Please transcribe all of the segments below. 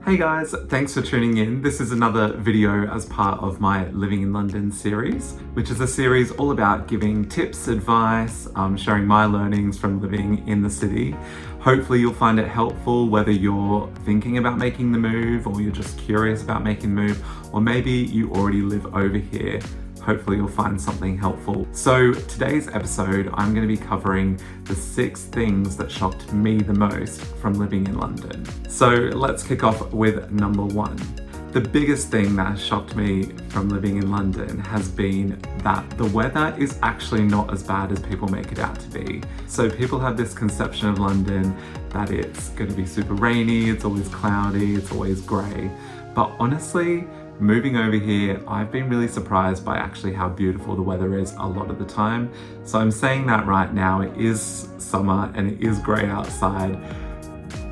Hey guys, thanks for tuning in. This is another video as part of my Living in London series, which is a series all about giving tips, advice, sharing my learnings from living in the city. Hopefully you'll find it helpful whether you're thinking about making the move or you're just curious about making the move, or maybe you already live over here. Hopefully you'll find something helpful. So today's episode, I'm going to be covering the 6 things that shocked me the most from living in London. So let's kick off with number 1. The biggest thing that has shocked me from living in London has been that the weather is actually not as bad as people make it out to be. So people have this conception of London that it's going to be super rainy, it's always cloudy, it's always grey. But honestly, moving over here, I've been really surprised by actually how beautiful the weather is a lot of the time. So I'm saying that right now, it is summer and it is grey outside,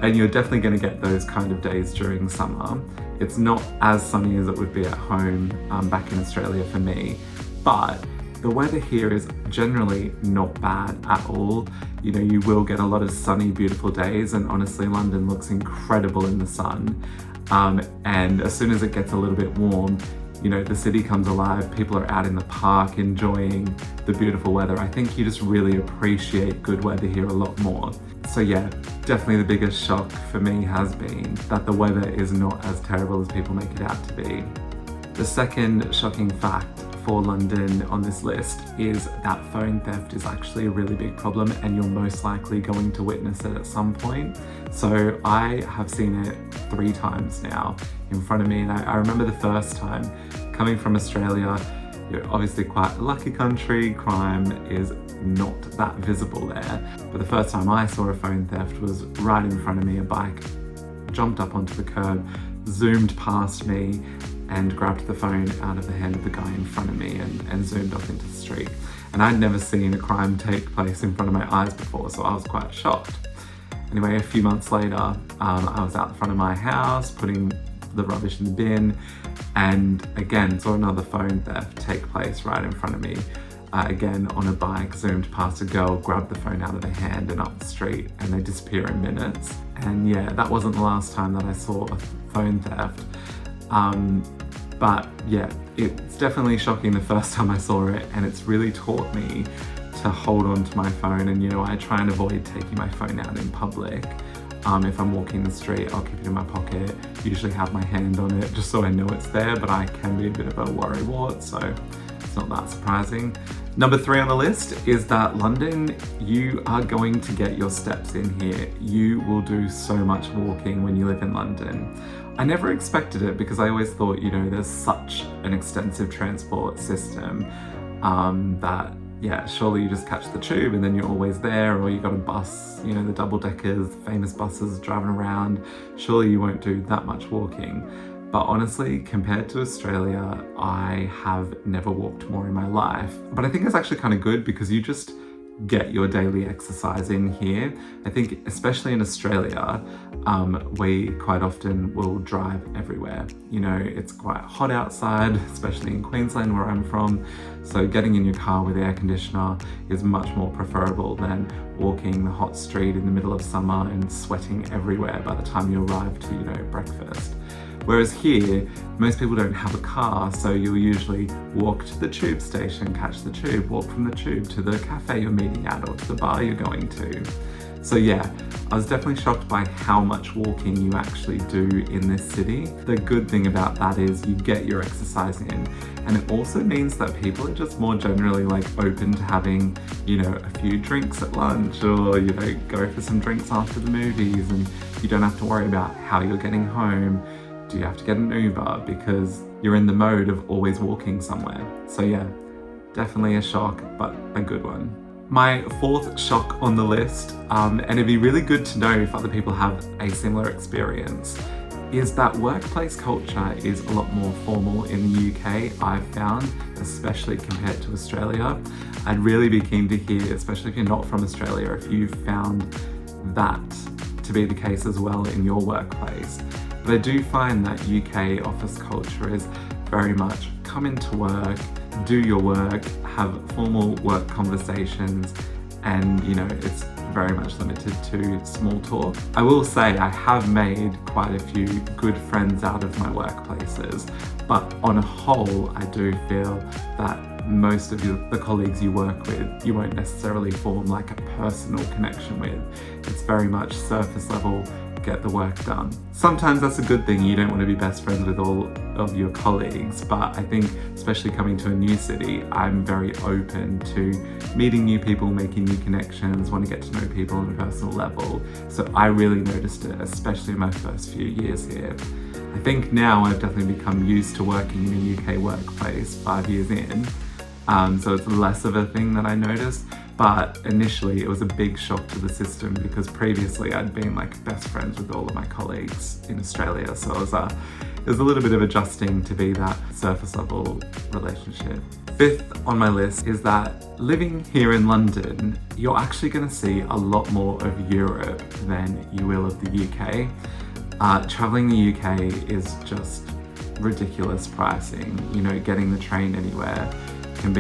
and you're definitely going to get those kind of days during summer. It's not as sunny as it would be at home back in Australia for me, but the weather here is generally not bad at all. You know, you will get a lot of sunny, beautiful days, and honestly, London looks incredible in the sun. And as soon as it gets a little bit warm, you know, the city comes alive, people are out in the park enjoying the beautiful weather. I think you just really appreciate good weather here a lot more. So yeah, definitely the biggest shock for me has been that the weather is not as terrible as people make it out to be. The second shocking fact for London on this list is that phone theft is actually a really big problem, and you're most likely going to witness it at some point. So I have seen it 3 times now in front of me, and I remember the first time coming from Australia. You're obviously quite a lucky country, crime is not that visible there, but the first time I saw a phone theft was right in front of me. A bike jumped up onto the curb, zoomed past me, and grabbed the phone out of the hand of the guy in front of me and zoomed off into the street. And I'd never seen a crime take place in front of my eyes before, so I was quite shocked. Anyway, a few months later, I was out the front of my house putting the rubbish in the bin, and again saw another phone theft take place right in front of me. Again on a bike, zoomed past a girl, grabbed the phone out of her hand and up the street, and they disappear in minutes. And yeah, that wasn't the last time that I saw a phone theft. But yeah, it's definitely shocking the first time I saw it, and it's really taught me to hold on to my phone. And you know, I try and avoid taking my phone out in public. If I'm walking the street, I'll keep it in my pocket, usually have my hand on it just so I know it's there, but I can be a bit of a worrywart, so it's not that surprising. Number 3 on the list is that London, you are going to get your steps in here. You will do so much walking when you live in London. I never expected it because I always thought, you know, there's such an extensive transport system that, yeah, surely you just catch the tube and then you're always there, or you got a bus, you know, the double deckers, famous buses driving around. Surely you won't do that much walking. But honestly, compared to Australia, I have never walked more in my life. But I think it's actually kind of good because you just get your daily exercise in here. I think especially in Australia, we quite often will drive everywhere. You know, it's quite hot outside, especially in Queensland where I'm from. So getting in your car with air conditioner is much more preferable than walking the hot street in the middle of summer and sweating everywhere by the time you arrive to, you know, breakfast. Whereas here, most people don't have a car, so you'll usually walk to the tube station, catch the tube, walk from the tube to the cafe you're meeting at or to the bar you're going to. So yeah, I was definitely shocked by how much walking you actually do in this city. The good thing about that is you get your exercise in, and it also means that people are just more generally like open to having, you know, a few drinks at lunch, or, you know, go for some drinks after the movies, and you don't have to worry about how you're getting home. Do you have to get an Uber, because you're in the mode of always walking somewhere. So yeah, definitely a shock, but a good one. My 4th shock on the list, and it'd be really good to know if other people have a similar experience, is that workplace culture is a lot more formal in the UK, I've found, especially compared to Australia. I'd really be keen to hear, especially if you're not from Australia, if you've found that to be the case as well in your workplace. But I do find that UK office culture is very much come into work, do your work, have formal work conversations, and you know, it's very much limited to small talk. I will say I have made quite a few good friends out of my workplaces, but on a whole, I do feel that most of the colleagues you work with, you won't necessarily form like a personal connection with. It's very much surface level, get the work done. Sometimes that's a good thing. You don't want to be best friends with all of your colleagues, but I think especially coming to a new city, I'm very open to meeting new people, making new connections, want to get to know people on a personal level. So I really noticed it, especially in my first few years here. I think now I've definitely become used to working in a UK workplace 5 years in, so it's less of a thing that I noticed. But initially it was a big shock to the system because previously I'd been like best friends with all of my colleagues in Australia. So it was a little bit of adjusting to be that surface level relationship. Fifth on my list is that living here in London, you're actually going to see a lot more of Europe than you will of the UK. Traveling the UK is just ridiculous pricing. You know, getting the train anywhere can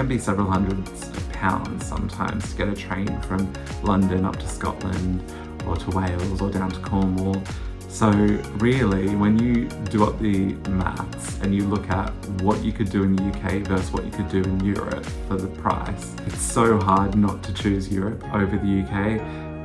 be several hundreds of pounds sometimes to get a train from London up to Scotland or to Wales or down to Cornwall. So really, when you do up the maths and you look at what you could do in the UK versus what you could do in Europe for the price, it's so hard not to choose Europe over the UK.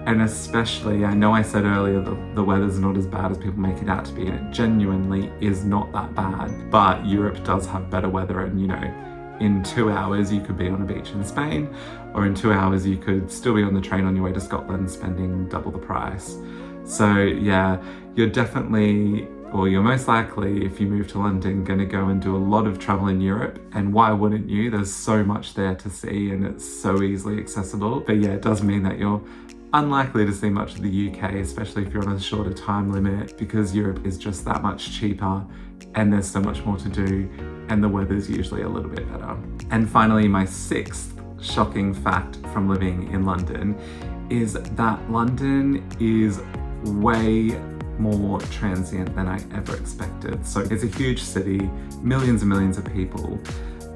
And especially, I know I said earlier the weather's not as bad as people make it out to be, and it genuinely is not that bad, but Europe does have better weather, and you know, in 2 hours you could be on a beach in Spain, or in 2 hours you could still be on the train on your way to Scotland spending double the price. So yeah, you're definitely, or you're most likely, if you move to London, going to go and do a lot of travel in Europe. And why wouldn't you? There's so much there to see and it's so easily accessible. But yeah, it does mean that you're unlikely to see much of the UK, especially if you're on a shorter time limit, because Europe is just that much cheaper and there's so much more to do and the weather's usually a little bit better. And finally, my sixth shocking fact from living in London is that London is way more transient than I ever expected. So it's a huge city, millions and millions of people,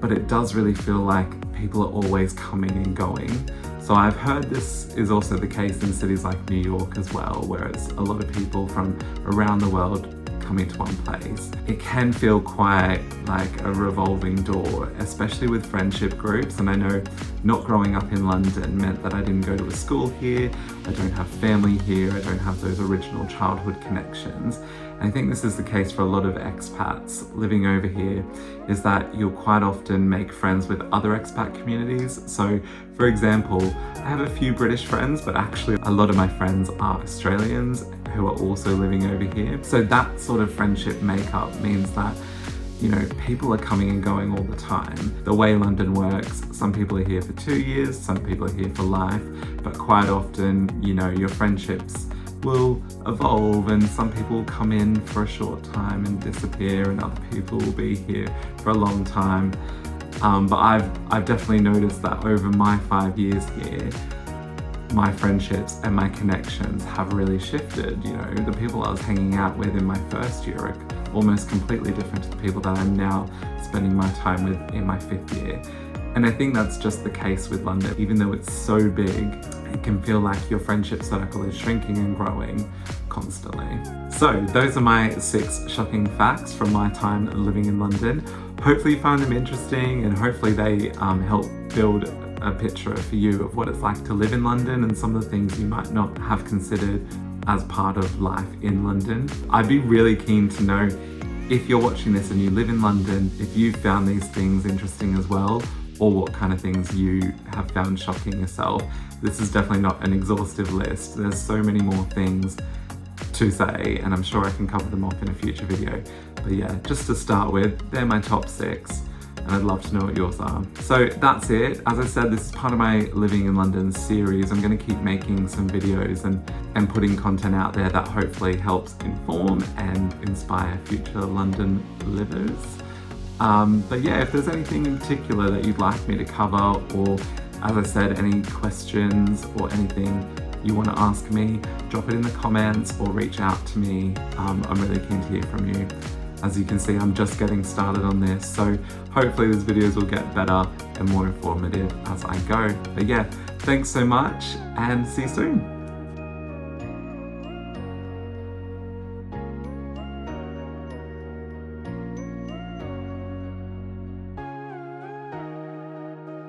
but it does really feel like people are always coming and going. So I've heard this is also the case in cities like New York as well, where it's a lot of people from around the world coming to one place. It can feel quite like a revolving door, especially with friendship groups. And I know not growing up in London meant that I didn't go to a school here, I don't have family here, I don't have those original childhood connections. And I think this is the case for a lot of expats living over here, is that you'll quite often make friends with other expat communities. So for example, I have a few British friends, but actually a lot of my friends are Australians who are also living over here. So that sort of friendship makeup means that, you know, people are coming and going all the time. The way London works, some people are here for 2 years, some people are here for life, but quite often, you know, your friendships will evolve and some people will come in for a short time and disappear and other people will be here for a long time. But I've definitely noticed that over my 5 years here, my friendships and my connections have really shifted. You know, the people I was hanging out with in my first year are almost completely different to the people that I'm now spending my time with in my 5th year. And I think that's just the case with London. Even though it's so big, it can feel like your friendship circle is shrinking and growing constantly. So those are my 6 shocking facts from my time living in London. Hopefully you found them interesting and hopefully they help build a picture for you of what it's like to live in London and some of the things you might not have considered as part of life in London. I'd be really keen to know, if you're watching this and you live in London, if you've found these things interesting as well, or what kind of things you have found shocking yourself. This is definitely not an exhaustive list. There's so many more things to say, and I'm sure I can cover them off in a future video. But yeah, just to start with, they're my top 6. And I'd love to know what yours are. So that's it. As I said, this is part of my Living in London series. I'm going to keep making some videos and putting content out there that hopefully helps inform and inspire future London livers. But yeah, if there's anything in particular that you'd like me to cover, or as I said, any questions or anything you want to ask me, drop it in the comments or reach out to me. I'm really keen to hear from you. As you can see, I'm just getting started on this, so hopefully these videos will get better and more informative as I go. But yeah, Thanks so much and see you soon.